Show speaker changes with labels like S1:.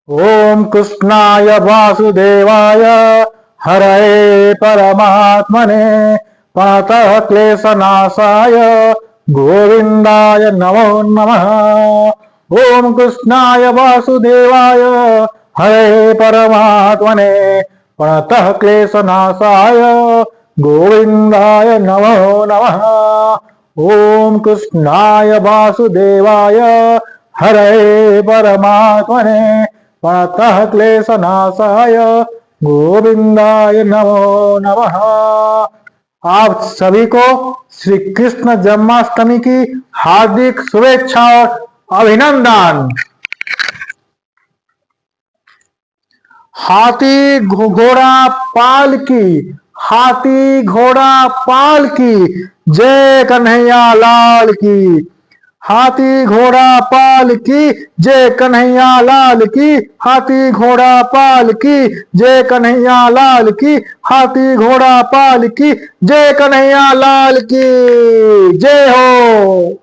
S1: ओम कृष्णाय वासुदेवाय हरये परमात्मने पातः क्लेशनाशाय गोविंदाय नमो नमः। ओम कृष्णाय वासुदेवाय हरये परमात्मने पातः क्लेशनाशाय गोविंदाय नमो नमः। ओम कृष्णाय वासुदेवाय हरये परमात्मने पातः क्लेशनाशाय गोविंदाय नमो नमः। आप सभी को श्री कृष्ण जन्माष्टमी की हार्दिक शुभेच्छा और अभिनंदन। हाथी घोड़ा पाल की, हाथी घोड़ा पाल की, जय कन्हैया लाल की। हाथी घोड़ा पाल की, जय कन्हैया लाल की। हाथी घोड़ा पाल की, जय कन्हैया लाल की। हाथी घोड़ा पाल की, जय कन्हैया लाल की। जय हो।